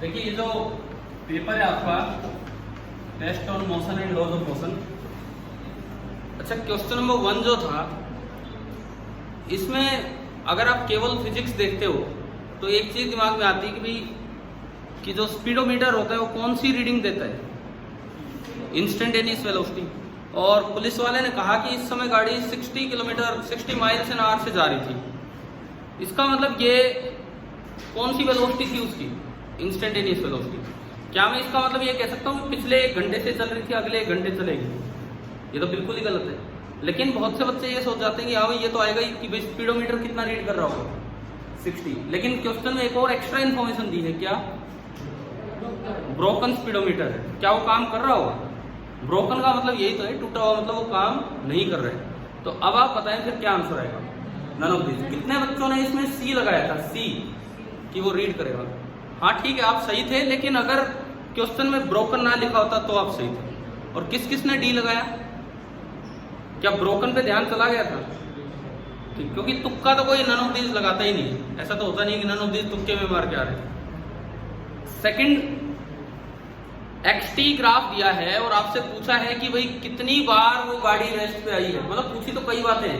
देखिए ये जो पेपर है आपका test on motion and laws of motion. अच्छा, क्वेश्चन नंबर 1 जो था इसमें अगर आप केवल फिजिक्स देखते हो तो एक चीज दिमाग में आती है कि भाई कि जो स्पीडोमीटर होता है वो कौन सी रीडिंग देता है, इंस्टेंटेनियस वेलोसिटी। और पुलिस वाले ने कहा कि इस समय गाड़ी 60 माइल्स एन आवर से जा रही थी। इसका मतलब ये कौन सी वेलोसिटी थी उसकी, इंस्टेंटेनियस वेलोसिटी। क्या मैं इसका मतलब ये कह सकता हूँ कि पिछले 1 घंटे से चल रही थी अगले 1 घंटे चलेगी? ये तो बिल्कुल ही गलत है। लेकिन बहुत से बच्चे ये सोच जाते हैं कि हाँ भाई ये तो आएगा ही कि भाई स्पीडोमीटर कितना रीड कर रहा होगा, 60। लेकिन क्वेश्चन में एक और एक्स्ट्रा इन्फॉर्मेशन दी है, क्या? ब्रोकन स्पीडोमीटर है। क्या वो काम कर रहा होगा? ब्रोकन का मतलब यही तो है, टूटा हुआ, मतलब वो काम नहीं कर रहे हैं। तो अब आप बताएं फिर क्या आंसर आएगा? None of this. कितने बच्चों ने इसमें सी लगाया था, सी, कि वो रीड करेगा? हाँ ठीक है, आप सही थे, लेकिन अगर क्वेश्चन में ब्रोकन ना लिखा होता तो आप सही थे। और किस किस ने डी लगाया? क्या ब्रोकन पे ध्यान चला गया था? ठीक, क्योंकि तुक्का तो कोई नन ऑफ दिस लगाता ही नहीं। ऐसा तो होता नहीं कि नन ऑफ दिस तुक्के में मार के आ रहे। सेकंड, XT ग्राफ दिया है और आपसे पूछा है कि भाई कितनी बार वो गाड़ी रेस्ट पे आई है। मतलब पूछी तो कई बातें हैं।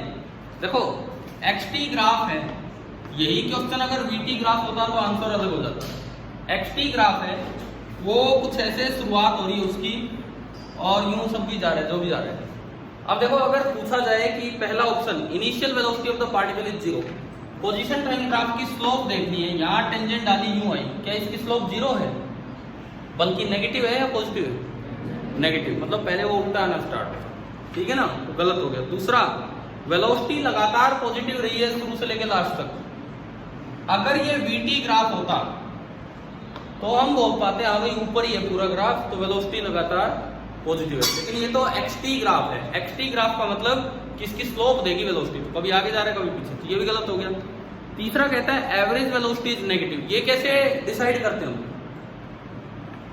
देखो XT ग्राफ है, यही क्वेश्चन अगर VT ग्राफ होता तो आंसर अलग हो जाता। XT ग्राफ है, वो कुछ ऐसे शुरुआत हो रही है उसकी और यूं सब भी जा रहे हैं, जो भी जा रहे हैं। अब देखो अगर पूछा जाए कि पहला option initial velocity of the particle is 0, position time graph की स्लोप देखनी है, यहाँ टेंजेंट डाली यूं आई, क्या इसकी स्लोप 0 है? बल्कि नेगेटिव है या पॉजिटिव है? नेगेटिव, मतलब पहले वो उल्टा आना स्टार्ट। ठीक है ना, तो गलत हो गया। दूसरा, वेलोसिटी लगातार पॉजिटिव रही है शुरू से लेकर लास्ट तक। अगर ये VT ग्राफ होता तो हम बोल पाते हाँ भाई ऊपर ही है पूरा ग्राफ, तो वेलोसिटी लगातार पॉजिटिव है। लेकिन ये तो XT ग्राफ है। XT ग्राफ का मतलब किसकी स्लोप देगी वेलोसिटी, तो कभी आगे जा रहा है कभी पीछे, तो ये भी गलत हो गया। तीसरा कहता है एवरेज वेलोसिटी इज नेगेटिव। ये कैसे डिसाइड करते हैं हम?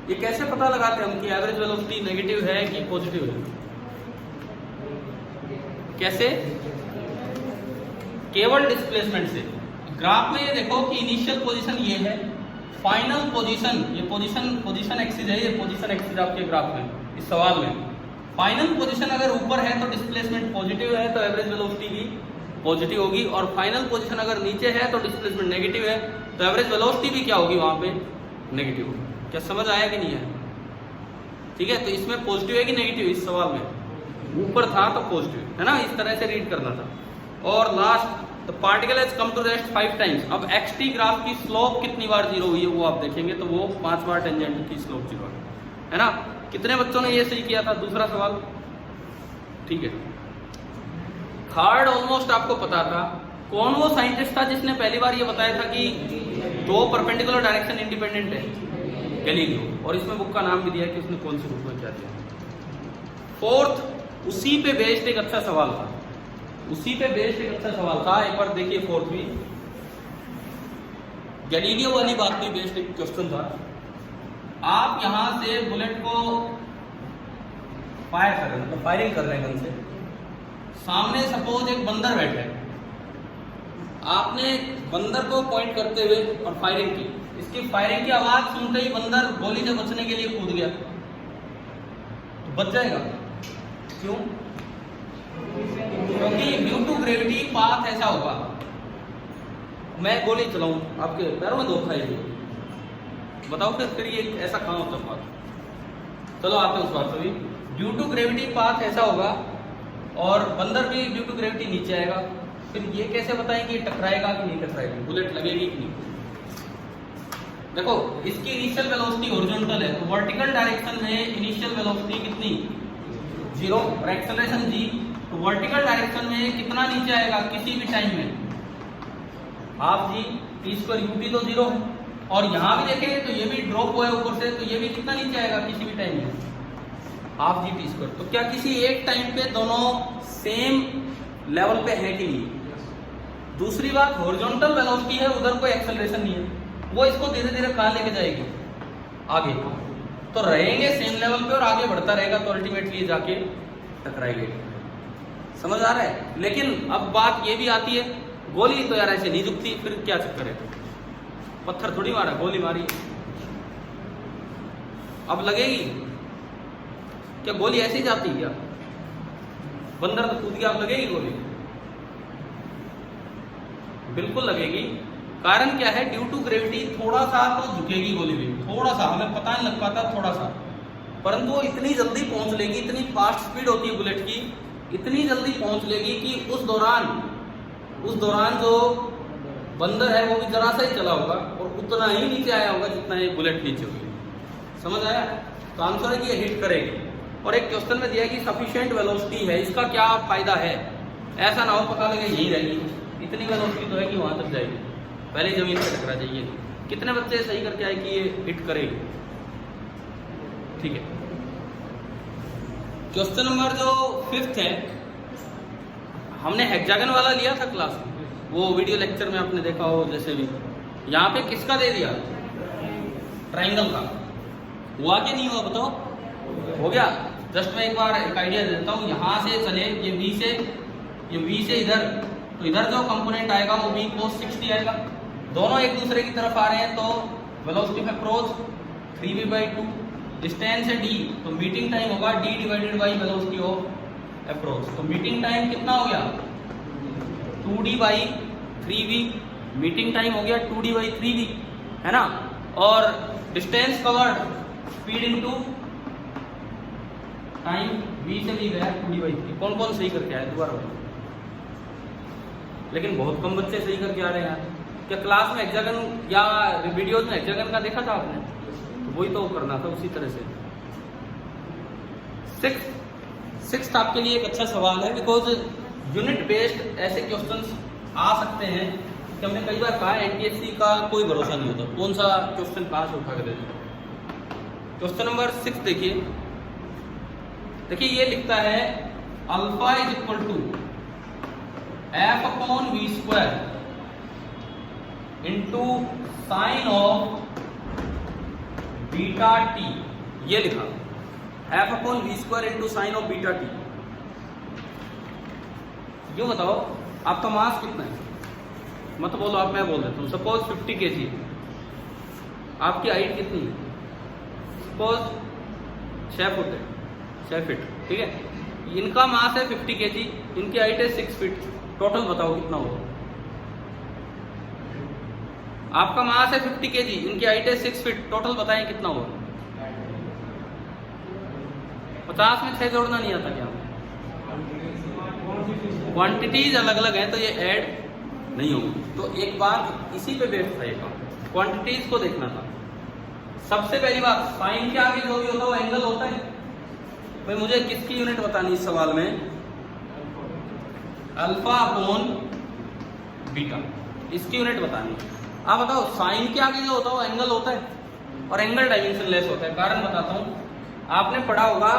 ये कैसे पता लगाते हैं हम कि एवरेज वेलोसिटी नेगेटिव है कि पॉजिटिव है? कैसे? केवल डिस्प्लेसमेंट से। ग्राफ में ये देखो कि इनिशियल पोजीशन ये है, फाइनल पोजीशन, ये पोजीशन एक्सिस है, ये पोजीशन एक्सिस आपके ग्राफ में, इस सवाल में फाइनल पोजीशन अगर ऊपर है तो डिस्प्लेसमेंट पॉजिटिव है, तो एवरेज वेलोसिटी भी पॉजिटिव होगी। और फाइनल पोजीशन अगर नीचे है तो डिस्प्लेसमेंट नेगेटिव है, तो एवरेज वेलोसिटी भी क्या होगी वहां पे? नेगेटिव होगी। क्या समझ आया कि नहीं है? ठीक है, तो इसमें पॉजिटिव है कि नेगेटिव? इस सवाल में ऊपर था तो पॉजिटिव है ना, इस तरह से रीड करना था। और last, the particle has come to rest 5 times. अब XT ग्राफ की स्लोप कितनी बार 0 हुई है वो आप देखेंगे, तो वो 5 बार टेंजेंट की स्लोप 0 है ना। कितने बच्चों ने ये सही किया था? दूसरा सवाल। ठीक है, थर्ड ऑलमोस्ट आपको पता था। कौन वो साइंटिस्ट था जिसने पहली बार ये बताया था कि 2 परपेंडिकुलर डायरेक्शन इंडिपेंडेंट है? गैलीलियो। और इसमें बुक का नाम भी दिया कि उसने कौन सी बुक में क्या दिया। फोर्थ, उसी पे बेस्ड एक अच्छा सवाल था, उसी पे बेस्ड एक अच्छा सवाल था। एक बार देखिए फोर्थ भी, गैलीलियो वाली बात पे बेस्ड एक क्वेश्चन था। आप यहां से बुलेट को फायर कर रहे हैं, मतलब फायरिंग कर रहे हैं गन से। सामने सपोज एक बंदर बैठा है, आपने बंदर को पॉइंट करते हुए और फायरिंग की। इसकी फायरिंग की आवाज सुनते ही बंदर गोली से बचने के लिए कूद गया, तो बच जाएगा। क्यों? क्योंकि ड्यू टू ग्रेविटी पाथ ऐसा होगा, मैं गोली चलाऊं आपके पैरों में धोखा खाएगी, बताओ फिर ये ऐसा कहाँ होता पाथ? चलो आते हैं उस बात पे। ड्यू टू ग्रेविटी पाथ ऐसा होगा और बंदर भी ड्यू टू ग्रेविटी नीचे आएगा। फिर ये कैसे बताएंगे ये टकराएगा कि नहीं टकराएगा, बुलेट लगेगी कि नहीं? देखो इसकी इनिशियल वेलोसिटी हॉरिजॉन्टल है, तो वर्टिकल डायरेक्शन में इनिशियल वेलोसिटी कितनी? 0 और एक्सेलरेशन g, तो वर्टिकल डायरेक्शन में कितना नीचे आएगा किसी भी टाइम में? हाफ g, t² ut तो 0 है। और यहाँ भी देखेंगे तो ये भी ड्रॉप हुआ है ऊपर से, तो ये भी कितना नीचे आएगा किसी भी टाइम में? Half g t²। तो क्या किसी एक टाइम पे दोनों सेम लेवल पे है कि नहीं? दूसरी बात, हॉरिजॉन्टल वेलोसिटी है, उधर कोई एक्सेलरेशन नहीं है, वो इसको धीरे धीरे कहाँ लेके जाएगी? आगे। तो रहेंगे सेम लेवल पे और आगे बढ़ता रहेगा, तो अल्टीमेटली जाके टकराएंगे। समझ आ रहा है? लेकिन अब बात ये भी आती है, गोली तो यार ऐसे नहीं झुकती, फिर क्या चक्कर है? पत्थर थोड़ी मारा, गोली मारी। अब लगेगी क्या? गोली ऐसी जाती क्या? बंदर तो कूद गया, अब लगेगी गोली? बिल्कुल लगेगी। कारण क्या है? ड्यू टू ग्रेविटी थोड़ा सा तो झुकेगी गोली भी, थोड़ा सा, हमें पता नहीं लग पाता, थोड़ा सा, परंतु वो इतनी जल्दी पहुंच लेगी, इतनी फास्ट स्पीड होती है बुलेट की, इतनी जल्दी पहुंच लेगी कि उस दौरान जो बंदर है वो भी जरा सा ही चला होगा और उतना ही नीचे आया होगा जितना ये बुलेट नीचे होगी। समझ आया? तो आंसर है कि ये हिट करेगी। और एक क्वेश्चन में दिया है कि सफिशिएंट वेलोसिटी है, इसका क्या फायदा है? ऐसा ना हो पता लगे यही रहेगी, इतनी वेलोसिटी तो है कि वहां तक जाएगी, पहले जमीन पर टकरा जाइए। कितने बच्चे सही करके आए कि ये हिट करेगी? ठीक है। क्वेश्चन नंबर जो 5th है, हमने हेक्सागन वाला लिया था क्लास में, वो वीडियो लेक्चर में आपने देखा हो जैसे भी। यहाँ पे किसका दे दिया? ट्राइंगल का। हुआ कि नहीं हुआ बताओ? हो गया। जस्ट मैं एक बार एक आइडिया देता हूँ। यहाँ से चले ये V से इधर, तो इधर जो कंपोनेंट आएगा वो V cos 60 आएगा। दोनों एक दूसरे की तरफ आ रहे हैं, तो velocity of approach 3v/2, distance है d, तो मीटिंग टाइम होगा d divided by velocity of approach. तो मीटिंग टाइम कितना हो गया? 2d/3v। मीटिंग टाइम हो गया 2d/3v, है ना। और distance covered, speed into time, v से v गया 2d/3। कौन कौन सही करके आया दोबारा बताओ? लेकिन बहुत कम बच्चे सही करके आ रहे हैं यार। क्या क्लास में हेक्सागन या वीडियोज में हेक्सागन का देखा था आपने? तो वही तो करना था उसी तरह से। 6th आपके लिए एक अच्छा सवाल है, बिकॉज यूनिट बेस्ड ऐसे क्वेश्चंस आ सकते हैं कि हमने कई बार कहा एनटीएससी का कोई भरोसा नहीं होता, कौन सा क्वेश्चन कहाँ से उठा कर देते। क्वेश्चन नंबर 6 देखिए, ये लिखता है alpha is equal to f/v² into sine of beta T. ये लिखा f/v² into sine of beta T. ये बताओ आपका मास कितना है? मत बोलो आप, मैं बोल देता हूँ। सपोज 50 kg है, आपकी हाइट कितनी है? सपोज 6 फुट है, 6 फीट, ठीक है। इनका मास है 50 kg, इनकी हाइट है 6 फीट। टोटल बताओ कितना होगा? आपका मास है 50 kg, इनकी हाइट है 6 फीट, टोटल बताएं कितना होगा? 50 में 6 जोड़ना नहीं आता क्या? क्वांटिटीज अलग अलग हैं तो ये ऐड नहीं होगी। तो एक बात इसी पे बेस्ड रहेगा, क्वांटिटीज को देखना था। सबसे पहली बात, साइन के आगे जो भी होता है वो एंगल होता है। भाई मुझे किसकी यूनिट बतानी इस सवाल में? अल्फा अपॉन बीटा, इसकी यूनिट बतानी। आप बताओ, साइन के आगे जो होता है वो एंगल होता है और एंगल डायमेंशन लेस होता है। कारण बताता हूं, आपने पढ़ा होगा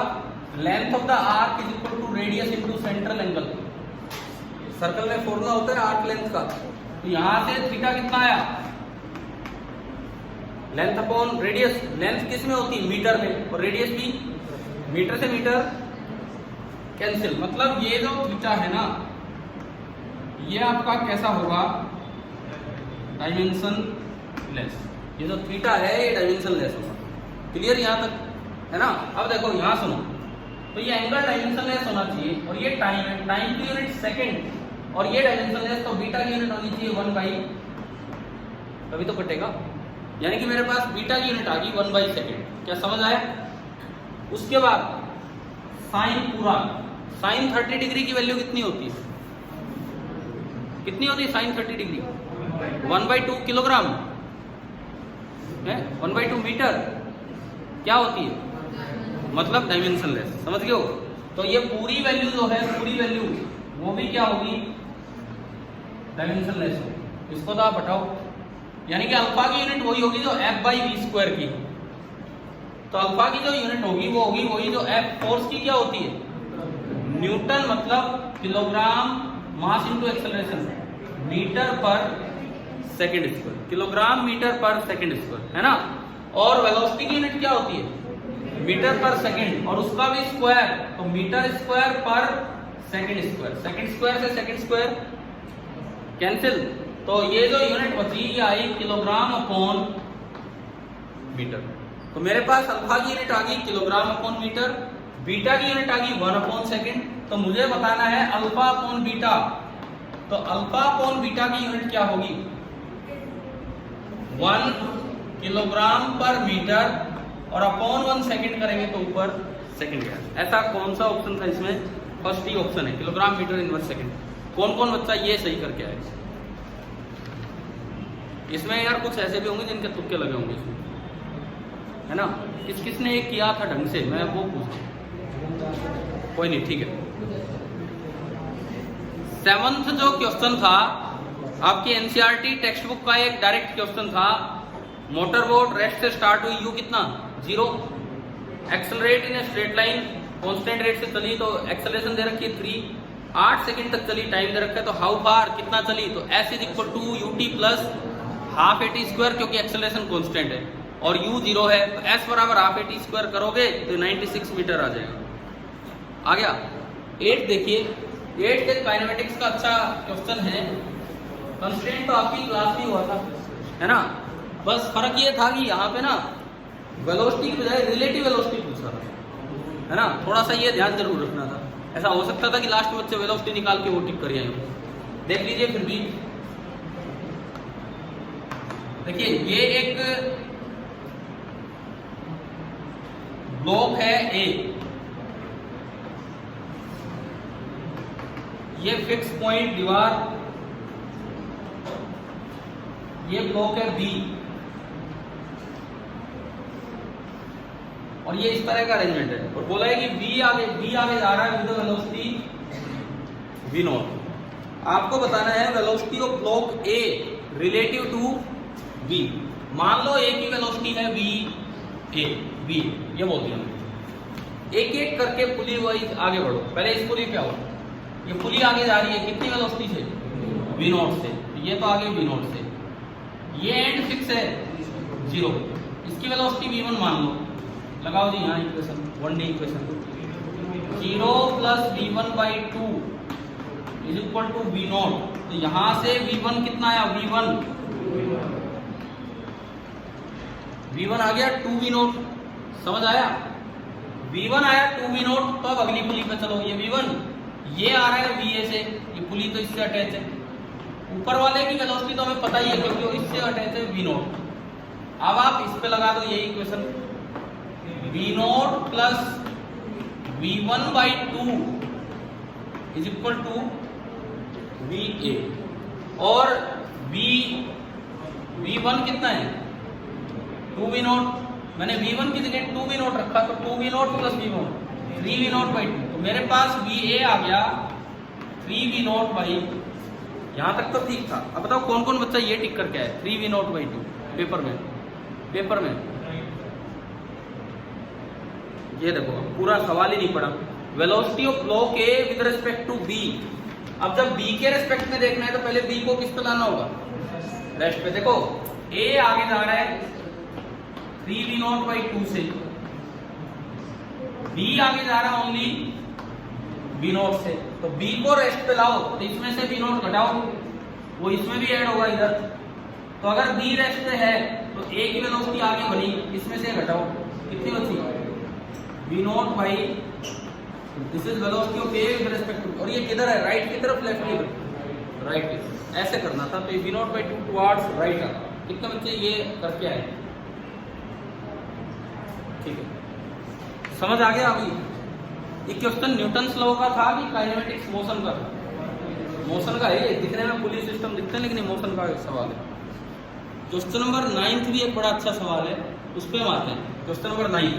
length of the arc is equal to radius into central angle. Circle में फॉर्मूला होता है आर्क लेंथ का, तो यहां से थीटा कितना आया? Length upon radius. लेंथ किस में होती है? मीटर में, और रेडियस भी मीटर से मीटर कैंसिल। मतलब ये जो थीटा है ना, ये आपका कैसा होगा? Dimension less. ये जो थीटा है ये डायमेंशन लेस होगा। क्लियर यहां तक, है ना। अब देखो यहां सुनो, तो ये एंगल डायमेंशन लेस होना चाहिए, और ये टाइम है, टाइम की यूनिट सेकंड, और ये डायमेंशन लेस, तो बीटा की यूनिट होनी चाहिए 1/, तभी तो कटेगा। यानी कि मेरे पास बीटा की यूनिट आ गई 1/सेकंड। क्या समझ आया? उसके बाद साइन पूरा, साइन 30 डिग्री की वैल्यू कितनी होती है? कितनी होती है साइन 30 डिग्री? 1/2 किलोग्राम है, 1/2 मीटर। क्या होती है? मतलब डायमेंशन लेस। समझ गए हो? तो ये पूरी वैल्यू जो है, पूरी वैल्यू वो भी क्या होगी? डायमेंशन लेस होगी। इसको तो आप हटाओ, यानी कि अल्फा की यूनिट वही होगी जो f/v² की। तो अल्फा की जो यूनिट होगी वो होगी वही जो f फोर्स की क्या होती है? न्यूटन, मतलब kilogram mass into acceleration meter per second square, kilogram meter per second square, है ना। और वेलोसिटी की यूनिट क्या होती है? मीटर पर सेकंड, और उसका भी स्क्वायर, तो मीटर स्क्वायर पर सेकंड स्क्वायर। सेकंड स्क्वायर से सेकंड स्क्वायर कैंसिल, तो ये जो यूनिट बची ये आई किलोग्राम अपॉन मीटर। तो मेरे पास अल्फा की यूनिट आ गई किलोग्राम अपॉन मीटर, बीटा की यूनिट आ गई 1/सेकंड। तो मुझे बताना है अल्फा अपॉन बीटा। तो अल्फा अपॉन बीटा की यूनिट क्या होगी? 1 किलोग्राम पर मीटर और अपॉन 1 सेकंड करेंगे तो ऊपर सेकंड गया। ऐसा कौन सा ऑप्शन था इसमें? फर्स्ट ही ऑप्शन है, किलोग्राम मीटर इन 1 सेकंड। कौन कौन बच्चा ये सही करके आए? इसमें यार कुछ ऐसे भी होंगे जिनके तुक्के लगे होंगे इसमें, है ना? किसने ये किया था ढंग से, मैं वो पूछूं? कोई नहीं, ठीक है। 7th जो क्वेश्चन था आपकी एनसीईआरटी टेक्स्ट बुक का, एक डायरेक्ट क्वेश्चन था। मोटर बोट रेस्ट से स्टार्ट हुई, यू कितना 0, accelerate in a straight line, constant rate से चली तो एक्सेलरेशन दे रखी है 3, 8 सेकंड तक चली, टाइम दे रखा है। तो हाउ फार कितना चली? तो s is equal to ut plus half at square, क्योंकि एक्सेलरेशन कांस्टेंट है और u 0 है। तो s बराबर हाफ at स्क्वायर करोगे तो 96 मीटर आ जाएगा। आ गया। 8 देखिए, 8 के काइनेमेटिक्स का अच्छा क्वेश्चन है। कंस्ट्रेंट तो आपकी क्लास में हुआ था, है ना? बस फर्क ये था कि यहाँ पे ना वेलोसिटी की बजाय रिलेटिव वेलोसिटी पूछा था, है ना? थोड़ा सा ये ध्यान जरूर रखना था। ऐसा हो सकता था कि लास्ट में बच्चे वेलोसिटी निकाल के वो टिक कर आए। देख लीजिए फिर भी, देखिए ये एक ब्लॉक है ए, ये फिक्स पॉइंट दीवार, ये ब्लॉक है बी, और ये इस तरह का अरेंजमेंट है। और बोला है कि बी आगे जा रहा है विद वेलोसिटी v0। आपको बताना है velocity of block A relative to B. मान लो ए की वेलोसिटी है v, ये बोल दिया। एक एक करके पुली वाइज आगे बढ़ो। पहले इस पुली पे आओ, ये पुली आगे जा रही है कितनी वेलोसिटी से? v0 से। ये तो आगे v0 से, ये एंड फिक्स है 0, इसकी वेलोसिटी v1 मान लो। लगाओ जी यहाँ equation, 1D equation, 0 plus v1/2 is equal to v0। तो यहां से v1 कितना आया? v1 आ गया 2v0। समझ आया? v1 आया 2v0। तो अब अगली पुली पे चलो, ये v1, ये आ रहा है va से, ये पुली तो इससे अटैच है। ऊपर वाले की वेलोसिटी तो हमें पता ही है क्योंकि इससे अटैच है v0। अब आप इस पे लगा दो ये equation, v0 plus v1/2 is equal to va, और v1 कितना है? 2v0। मैंने v1 की जगह 2v0 रखा, तो 2v0 प्लस v1 3v0/2। तो मेरे पास va आ गया 3v0/, यहां तक तो ठीक था। अब बताओ कौन कौन बच्चा ये टिक करके आया 3v0/2 पेपर में? ये देखो पूरा सवाल ही नहीं पड़ा। Velocity of block A with respect to B. अब जब बी के रिस्पेक्ट में देखना है तो पहले बी को किस पे लाना होगा? रेस्ट पे। देखो ए आगे जा रहा है 3v0/2 से, बी आगे जा रहा है ओनली v0 से। तो बी को रेस्ट पे लाओ तो इसमें से v0 घटाओ, वो इसमें भी ऐड होगा इधर। तो अगर बी रेस्ट पे है तो ए की वेलोसिटी आगे बढ़ी, इसमें से घटाओ, कितनी बची? v0/, this is velocity of A with respect to, और ये किधर है? राइट की तरफ, लेफ्ट की तरफ? राइट की तरफ। ऐसे करना था। तो ये v0/2 टुवर्ड्स राइट आता। कितने बच्चे ये करके आए? ठीक है, समझ आ गया? अभी ये क्वेश्चन न्यूटन्स लॉ का था कि काइनेमेटिक्स मोशन का था? मोशन का है। दिखने में पुलिस सिस्टम दिखते हैं लेकिन ये मोशन का सवाल है। क्वेश्चन नंबर 9 भी एक बड़ा अच्छा सवाल है, उस पर हम आते हैं। क्वेश्चन नंबर 9,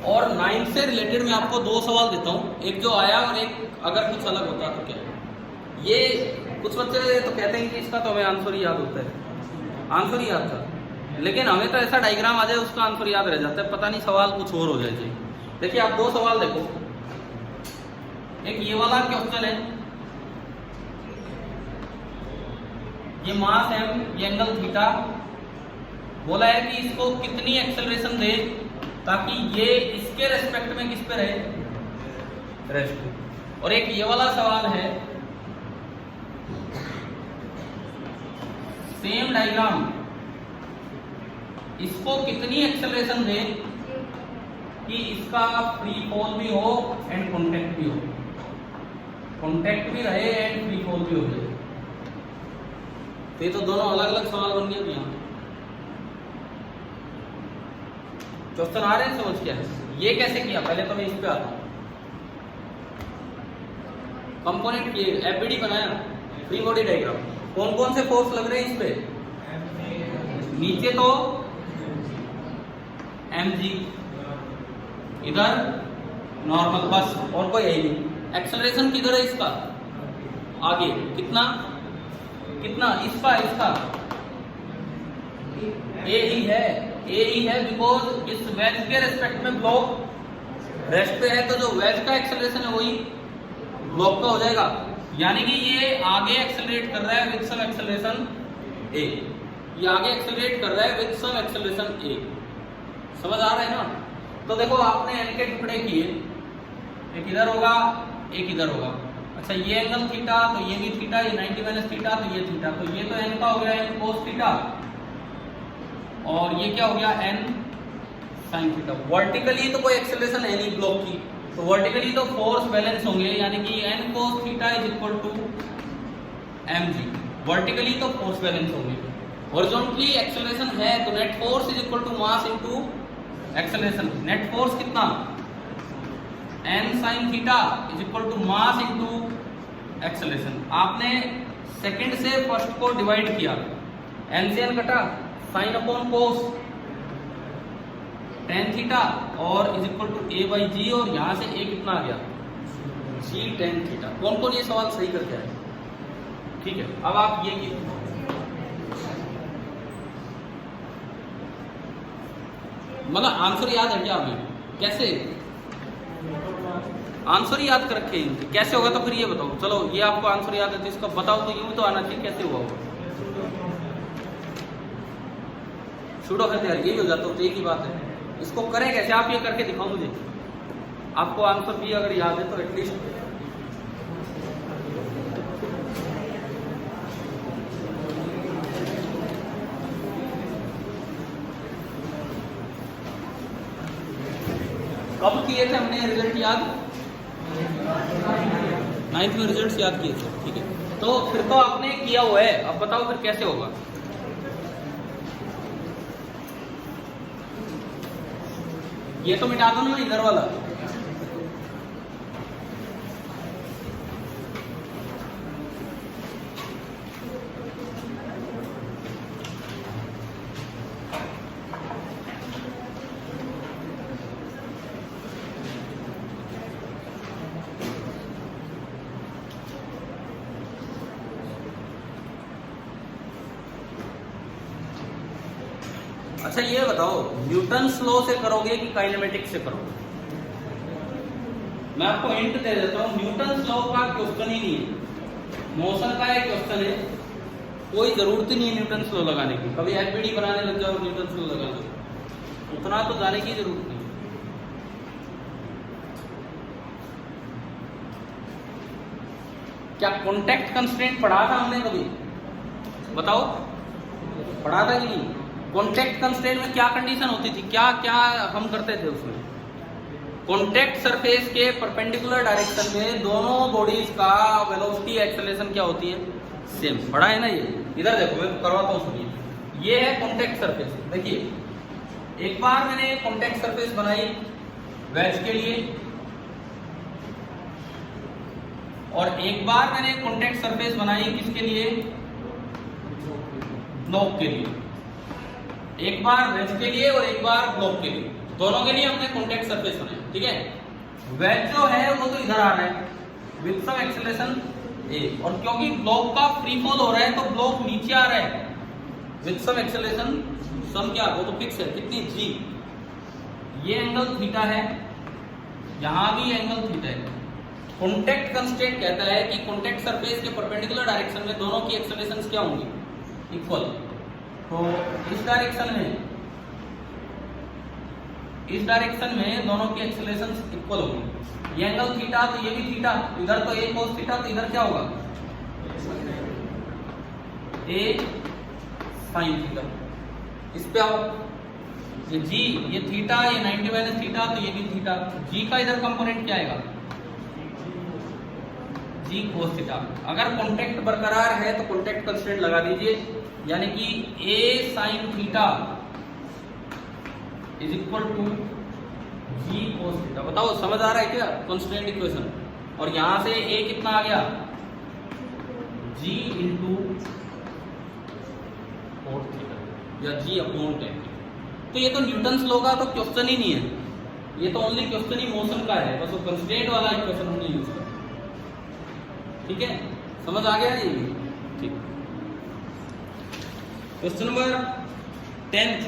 और 9 से रिलेटेड मैं आपको 2 सवाल देता हूं, एक जो आया और एक अगर कुछ अलग होता तो क्या। ये कुछ बच्चे तो कहते हैं कि इसका तो हमें आंसर ही याद होता है, आंसर ही याद था, लेकिन हमें तो ऐसा डायग्राम आ जाए उसका आंसर याद रह जाता है, पता नहीं सवाल कुछ और हो जाए। देखिए आप 2 सवाल देखो। एक ये वाला क्वेश्चन है, ये मास m, ये एंगल थीटा, बोला है कि इसको कितनी एक्सेलरेशन दे ताकि ये इसके रेस्पेक्ट में किस पे रहे? रेस्ट। और एक ये वाला सवाल है, सेम डायग्राम इसको कितनी एक्सेलरेशन दे कि इसका फ्री फॉल भी हो एंड कॉन्टैक्ट भी हो, कॉन्टैक्ट भी रहे एंड फ्री फॉल भी हो जाए। तो ये तो दोनों अलग अलग सवाल बन गए यहाँ। क्वेश्चन आ रहे हैं समझ क्या है? ये कैसे किया, पहले तो मैं इस पे आता हूँ। कंपोनेंट किए, एफबीडी बनाया, फ्री बॉडी डायग्राम, कौन कौन से फोर्स लग रहे हैं इस पे? नीचे तो mg, इधर नॉर्मल, बस और कोई है नहीं। एक्सेलरेशन किधर है इसका? आगे कितना कितना इसका ए ही है बिकॉज इस वेज के रेस्पेक्ट में ब्लॉक रेस्ट पे है, तो जो वेज का एक्सेलरेशन है वही ब्लॉक का हो जाएगा। यानी कि ये आगे एक्सेलरेट कर रहा है विद सम एक्सेलरेशन ए, ये आगे एक्सेलरेट कर रहा है विद सम एक्सेलरेशन ए। समझ आ रहा है ना? तो देखो आपने एन के टुकड़े किए, एक इधर होगा एक इधर होगा। अच्छा ये एंगल थीटा, तो ये भी थीटा, ये 90 माइनस थीटा, तो ये थीटा, तो ये तो एन का हो गया एन कोस थीटा, और ये क्या हो गया एन साइन थीटा। वर्टिकली तो कोई एक्सेलरेशन है नहीं ब्लॉक की, तो वर्टिकली तो फोर्स बैलेंस होंगे, यानी कि N cos theta is equal to mg। Vertically तो फोर्स बैलेंस होंगे। हॉरिजॉन्टली एक्सेलरेशन है तो net force is equal to mass into acceleration. Net force कितना? n sin theta is equal to mass into acceleration. आपने second से first को divide किया, n से n कटा, sine upon cos tan theta और is equal to a by g, और यहां से a कितना आ गया? g tan theta. कौन कौन ये सवाल सही करके आए? ठीक है, अब आप ये कीजिए, मतलब आंसर याद है क्या हमें? कैसे आंसर याद कर रखे हैं? कैसे होगा तो फिर ये बताओ। चलो ये आपको आंसर याद है तो इसका बताओ, तो यूं तो आना चाहिए, कैसे हुआ होगा? छूटो है यार, ये भी हो जाता तो एक ही बात है। इसको करें कैसे? आप ये करके दिखाओ मुझे। आपको आंसर भी अगर याद है तो एटलीस्ट कब किए थे हमने रिजल्ट याद? 9th में रिजल्ट याद किए थे। ठीक है, तो फिर तो आपने किया हुआ है, अब बताओ फिर कैसे होगा? ये तो मिटा दो ना इधर वाला। अच्छा ये बताओ, न्यूटन्स लॉ से करोगे कि काइनेमेटिक्स से करोगे? मैं आपको हिंट दे देता हूँ, न्यूटन्स लॉ का क्वेश्चन ही नहीं है, मोशन का एक क्वेश्चन है, कोई जरूरत ही नहीं है न्यूटन्स लॉ लगाने की। कभी एफबीडी बनाने लग जाओ न्यूटन्स लॉ लगा दो, उतना तो जाने की जरूरत नहीं। क्या कॉन्टैक्ट कंस्ट्रेंट पढ़ा था हमने कभी? बताओ, पढ़ा था कि नहीं? कॉन्टैक्ट कंस्ट्रेंट में क्या कंडीशन होती थी, क्या क्या हम करते थे उसमें? कॉन्टैक्ट सरफेस के परपेंडिकुलर डायरेक्शन में दोनों बॉडीज का वेलोसिटी एक्सेलरेशन क्या होती है? सेम। पढ़ा है ना ये? इधर देखो, मैं करवाता हूँ, सुनिए। ये है कॉन्टैक्ट सरफेस। देखिए, एक बार मैंने कॉन्टैक्ट सरफेस बनाई वेज के लिए, और एक बार मैंने कॉन्टैक्ट सरफेस बनाई किसके लिए? ब्लॉक के लिए। एक बार वेज के लिए और एक बार ब्लॉक के लिए, दोनों के लिए हमने कॉन्टैक्ट सरफेस बनाया। ठीक है, वेज जो है वो तो इधर आ रहा है विद सम एक्सेलरेशन ए, और क्योंकि ब्लॉक का फ्री फॉल हो रहा है तो ब्लॉक नीचे आ रहा है विद सम एक्सेलरेशन, सम क्या, वो तो फिक्स है, कितनी? जी। ये एंगल थीटा है, यहां भी एंगल थीटा है। कॉन्टैक्ट कंस्ट्रेंट कहता है कि कॉन्टैक्ट सरफेस के परपेंडिकुलर डायरेक्शन में दोनों की एक्सेलरेशंस क्या होंगी? इक्वल। तो इस डायरेक्शन में दोनों की एक्सेलरेशंस इक्वल होगी। ये एंगल थीटा तो ये भी थीटा, इधर तो ए कोस थीटा, तो इधर क्या होगा? ए साइन थीटा। इस पे आओ, ये जी, ये थीटा, ये 90 माइनस थीटा, तो ये भी थीटा। जी का इधर कंपोनेंट क्या आएगा, जी कोस थीटा। अगर कॉन्टेक्ट बरकरार है तो कॉन्टेक्ट कंस्टेंट लगा दीजिए, यानी कि a sine theta is equal to g cos theta. बताओ समझ आ रहा है क्या कांस्टेंट इक्वेशन। और यहां से ए कितना आ गया, जी इंटू कोस थीटा या जी अपॉन टेन। तो ये तो न्यूटन्स लॉ का तो क्वेश्चन ही नहीं है, ये तो ओनली क्वेश्चन ही मोशन का है, बस वो कंस्टेंट वाला इक्वेशन हमने यूज किया। ठीक है, समझ आ गया ये। ठीक, क्वेश्चन नंबर 10,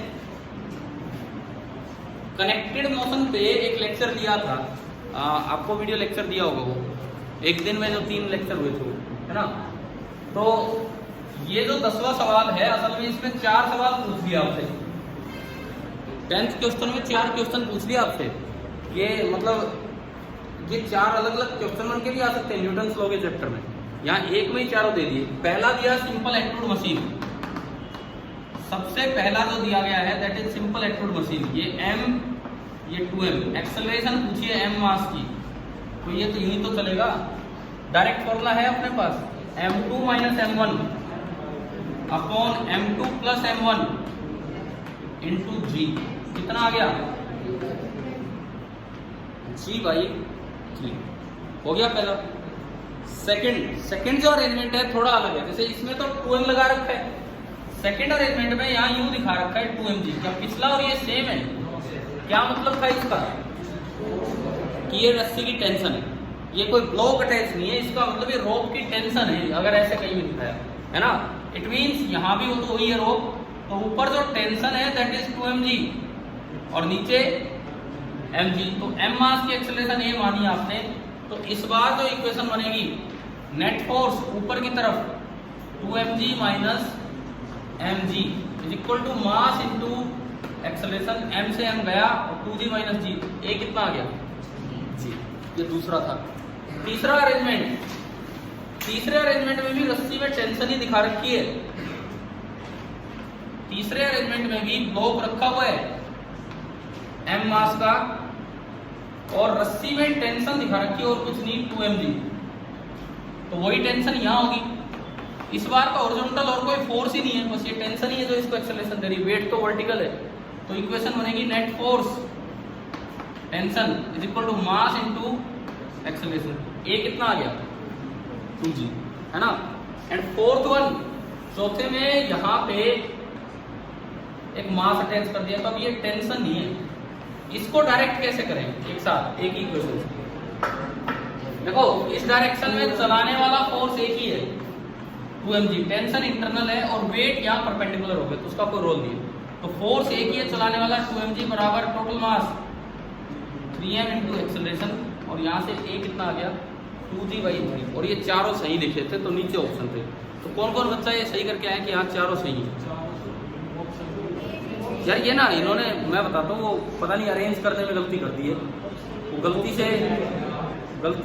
कनेक्टेड मोशन पे एक लेक्चर दिया था, आपको वीडियो लेक्चर दिया होगा, वो एक दिन में जो 3 लेक्चर हुए थे, है ना। तो ये जो 10वां सवाल है, असल में इसमें 4 सवाल पूछ दिया आपसे। 10th क्वेश्चन में 4 क्वेश्चन पूछ लिया आपसे। ये मतलब ये 4 अलग अलग क्वेश्चन बन के भी आ सकते हैं न्यूटन्स लॉ के चैप्टर में। यहाँ एक में ही चारों दे दिए। पहला दिया सिंपल एक्सट्रूड मशीन, सबसे पहला जो दिया गया है that is simple extrude machine. ये m, ये 2m। एक्सेलरेशन पूछिए m मास की, तो ये तो यही तो चलेगा, डायरेक्ट फॉर्मूला है अपने पास, m2 minus m1 upon m2 plus m1 into g. कितना आ गया, जी बाई 3 हो गया पहला। सेकंड जो अरेंजमेंट है थोड़ा अलग है, जैसे इसमें तो 2m लगा रखा है, सेकंड अरेंजमेंट में यहाँ यूं दिखा रखा है 2mg। क्या पिछला और ये सेम है? क्या मतलब था इसका कि ये रस्सी की टेंशन है, ये कोई ब्लॉक अटैच नहीं है, इसका मतलब ये रोप की टेंशन है। अगर ऐसे कहीं भी दिखाया है ना, इट मीन्स यहाँ भी वो तो वही है रोप, तो ऊपर जो टेंशन है दैट इज 2mg और नीचे mg। तो m मास की एक्सेलरेशन ये मानी आपने, तो इस बार जो इक्वेशन बनेगी नेट फोर्स ऊपर की तरफ 2mg minus mg is equal to mass into acceleration, m से m गया और 2g माइनस g, a कितना आ गया g। ये दूसरा था। तीसरा अरेंजमेंट में भी रस्सी में टेंशन ही दिखा रखी है। तीसरे अरेंजमेंट में भी ब्लॉक रखा हुआ है m मास का और रस्सी में टेंशन दिखा रखी है और कुछ नहीं 2mg, तो वही टेंशन यहाँ होगी। इस बार का हॉरिजॉन्टल और कोई फोर्स ही नहीं है, बस ये टेंशन ही है जो इसको एक्सेलरेशन दे रही है, वेट तो वर्टिकल है। तो इक्वेशन बनेगी net force tension is equal to mass into acceleration. A कितना आ गया 2g, है ना। एंड फोर्थ वन, चौथे में यहाँ पे एक मास अटैच कर दिया, तो अब ये टेंशन नहीं है, इसको डायरेक्ट कैसे करें एक साथ एक ही इक्वेशन से। देखो इस डायरेक्शन में चलाने वाला फोर्स एक ही है 2mg, टेंशन इंटरनल है और वेट यहाँ परपेंडिकुलर हो गया, तो उसका कोई रोल नहीं है। तो फोर्स एक ही है चलाने वाला 2mg बराबर total mass 3m into acceleration, और यहाँ से a कितना आ गया 2g/3। और ये चारों सही लिखे थे, तो नीचे ऑप्शन थे। तो कौन कौन बच्चा ये सही करके आया कि यहाँ चारों सही है? यार ये ना इन्होंने, मैं बताता हूँ, वो पता नहीं अरेंज करने में गलती कर दी है। वो गलती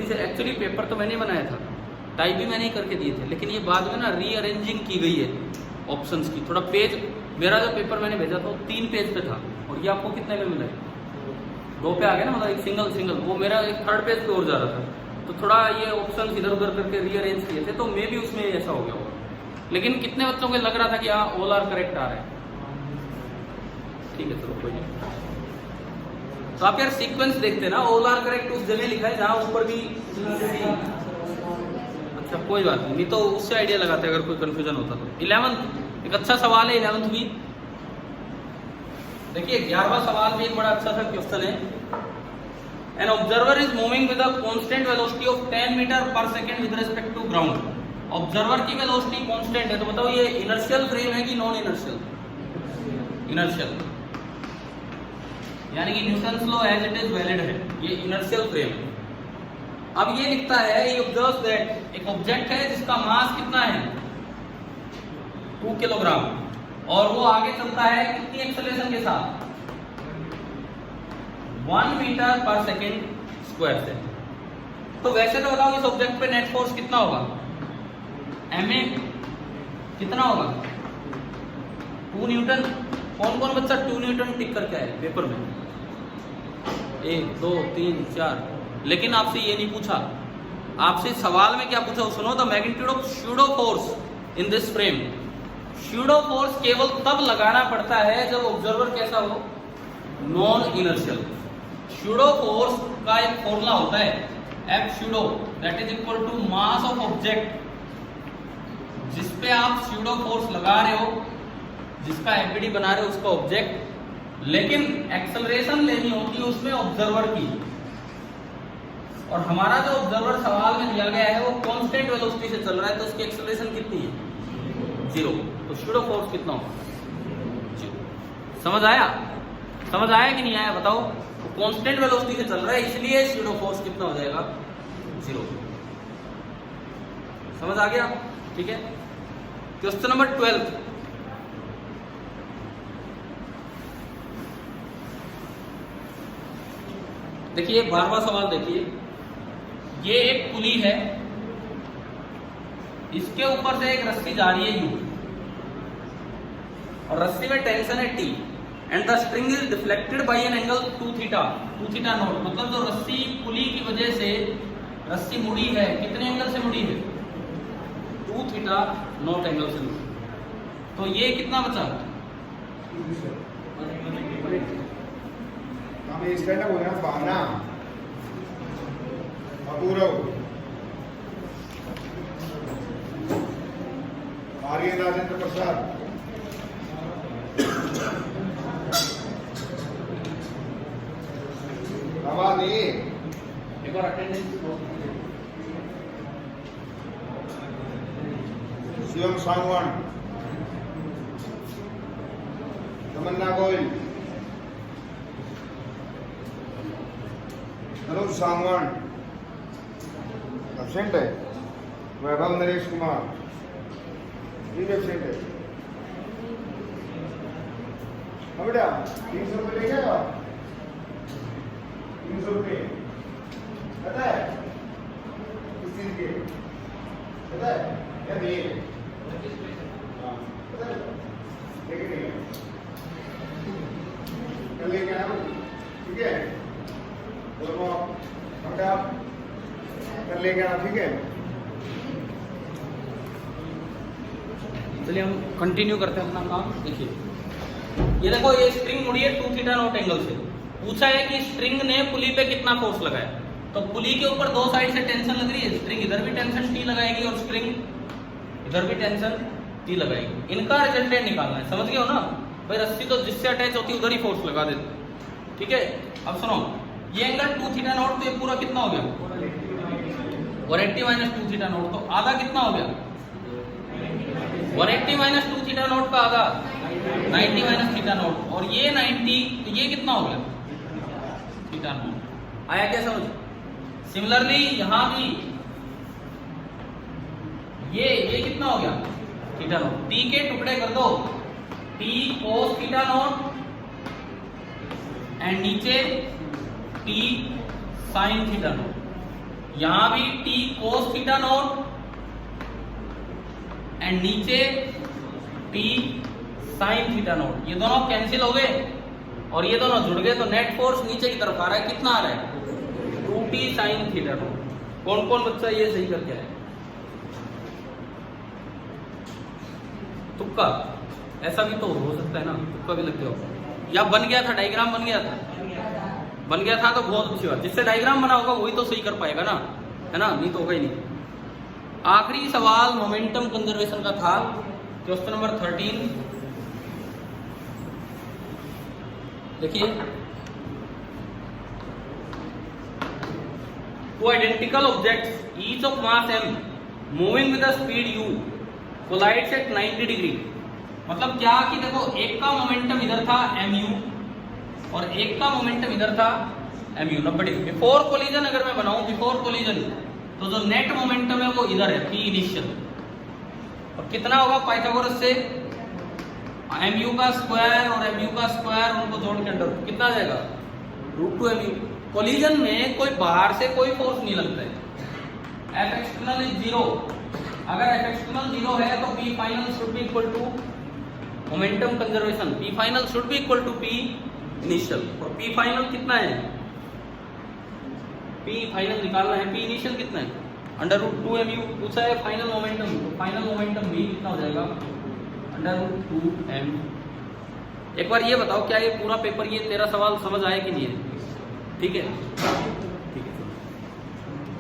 से एक्चुअली पेपर तो मैंने बनाया था, टाइप भी मैंने ही करके दिए थे, लेकिन ये बाद में ना रीअरेंजिंग की गई है ऑप्शंस की। थोड़ा पेज, मेरा जो पेपर मैंने भेजा था वो 3 पेज पे था, और ये आपको कितने में मिला है? 2 पे आ गया ना, मतलब एक सिंगल। वो मेरा एक 3rd पेज पे और जा रहा था, तो थोड़ा ये ऑप्शन इधर उधर करके रीअरेंज किए थे, तो मे भी उसमें ऐसा हो गया होगा। लेकिन कितने बच्चों को लग रहा था कि हाँ ऑल आर करेक्ट आ रहा है? ठीक है, चलो कोई नहीं। तो आप यार सीक्वेंस देखते ना, ऑल आर करेक्ट उस जगह लिखा है जहां ऊपर भी। अच्छा कोई बात नहीं, तो उससे आइडिया लगाते अगर कोई कंफ्यूजन होता तो। 11th एक अच्छा सवाल है, 11th भी देखिए। 11वां सवाल भी एक बड़ा अच्छा सा क्वेश्चन है। An observer is moving with a constant velocity of 10 metre per second with respect to ground. Observer की वेलोसिटी कांस्टेंट है, तो बताओ ये इनर्शियल फ्रेम है कि नॉन इनर्शियल? इनर्शियल, यानी कि newton's law as it is valid है, ये इनर्शियल फ्रेम है। अब ये लिखता है, ये ऑब्जर्व्स दैट एक ऑब्जेक्ट है जिसका मास कितना है 2 किलोग्राम, और वो आगे चलता है कितनी एक्सेलरेशन के साथ 1 मीटर पर सेकेंड स्क्वायर से। तो वैसे तो बताओ इस ऑब्जेक्ट पे नेट फोर्स कितना होगा, ma कितना होगा 2 न्यूटन। कौन कौन बच्चा 2 न्यूटन टिक करके आए पेपर में? 1 2 3 4। लेकिन आपसे ये नहीं पूछा, आपसे सवाल में क्या पूछा सुनो, the magnitude of pseudo force in this frame. Pseudo force केवल तब लगाना पड़ता है जब ऑब्जर्वर कैसा हो, नॉन इनर्शियल। स्यूडो फोर्स का एक फॉर्मूला होता है F pseudo that is equal to mass of object, जिसपे आप स्यूडो फोर्स लगा रहे हो, जिसका एफबीडी बना रहे हो उसका ऑब्जेक्ट, लेकिन एक्सेलरेशन लेनी होती है उसमें ऑब्जर्वर की। और हमारा जो ऑब्जर्वर सवाल में दिया गया है वो कांस्टेंट वेलोसिटी से चल रहा है, तो उसकी एक्सेलरेशन कितनी है? 0। तो स्यूडो फोर्स कितना होगा? 0। समझ आया? समझ आया कि नहीं आया बताओ? तो कांस्टेंट वेलोसिटी से चल रहा है, इसलिए स्यूडो फोर्स कितना हो जाएगा? 0। समझ आ गया? ठीक है। Question number 12। देखिए 12वां सवाल देखिए, ये एक पुली है, इसके ऊपर से एक रस्सी जा रही है यू, और रस्सी में टेंशन है T, and the string is deflected by an angle 2 theta naught. मतलब जो रस्सी पुली की वजह से रस्सी मुड़ी है, कितने एंगल से मुड़ी है? 2 थीटा नॉट एंगल से मुड़ी। तो ये कितना बचा? स्टैंड हो गया बहाना अपूर्व आर्य राजेंद्र प्रसाद। आवाज नहीं, एक बार अटेंडेंस। शिवम सांगवान, तमन्ना गोयल, अनुज सांगवान एब्सेंट है, वैभव नरेश कुमार भी एब्सेंट है। बेटा 300 रुपये लेके आओ, 300 रुपये पता है किस चीज के? पता है क्या दिए? हाँ पता है, लेके नहीं कल लेके आना, ठीक है? दोनों बेटा कर लेके आना, ठीक है? चलिए हम कंटिन्यू करते हैं अपना काम। देखिए ये देखो, ये स्ट्रिंग मुड़ी है 2 थीटा नॉट एंगल से। पूछा है कि स्ट्रिंग ने पुली पे कितना फोर्स लगाया, तो पुली के ऊपर दो साइड से टेंशन लग रही है, स्ट्रिंग इधर भी टेंशन T लगाएगी और स्ट्रिंग इधर भी टेंशन T लगाएगी। इनका रिजल्टेंट निकालना है, समझ गए हो ना भाई? रस्सी तो जिससे अटैच होती है उधर ही फोर्स लगा देते, ठीक है? अब सुनो, ये एंगल 2 थीटा नॉट, तो ये पूरा कितना हो गया? 180 माइनस 2 थीटा नॉट, तो आधा कितना हो गया? 180 माइनस 2 थीटा नॉट का आधा 90 माइनस थीटा नॉट, और ये 90, तो ये कितना हो गया? Theta naught. आया क्या समझ? सिमिलरली यहां भी ये कितना हो गया? Theta naught. T के टुकड़े कर दो, T cos theta naught and नीचे T साइन थीटा नॉट। यहां भी T cos theta naught and नीचे T साइन थीटा नॉट। ये दोनों कैंसिल हो गए और ये दोनों जुड़ गए, तो नेट फोर्स नीचे की तरफ आ रहा है, कितना आ रहा है? 2T sine theta naught. कौन कौन बच्चा ये सही करके आया? तुक्का, ऐसा भी तो हो सकता है ना, तुक्का भी लगते हो, या बन गया था डायग्राम, बन गया था तो बहुत अच्छी बात। जिससे डायग्राम बना होगा वही तो सही कर पाएगा ना, है ना? नहीं तो होगा ही नहीं। आखिरी सवाल मोमेंटम कंजर्वेशन का था, क्वेश्चन नंबर 13। देखिए, two identical objects each of mass m moving with the speed u collides at 90 degree. मतलब क्या कि देखो, एक का मोमेंटम इधर था mu और एक का मोमेंटम इधर था mu 90 डिग्री। बिफोर कोलिजन अगर मैं बनाऊं, बिफोर कोलिजन, तो जो नेट मोमेंटम है वो इधर है, P इनिशियल, और कितना होगा पाइथागोरस से? mu का स्क्वायर और mu का स्क्वायर, उनको जोड़ के अंडर कितना आ जाएगा? √2mu। कोलिजन में कोई बाहर से कोई फोर्स नहीं लगता है, F एक्सटर्नल इज 0। अगर F एक्सटर्नल 0 है तो P final should be equal to momentum conservation, P final should be equal to P initial. और पी फाइनल कितना है, पी फाइनल निकालना है, पी इनिशियल कितना है, √2mu पूछा है फाइनल मोमेंटम, तो फाइनल मोमेंटम भी कितना हो जाएगा, √2m। एक बार ये बताओ क्या ये पूरा पेपर, ये तेरा सवाल समझ आया कि नहीं है? ठीक है।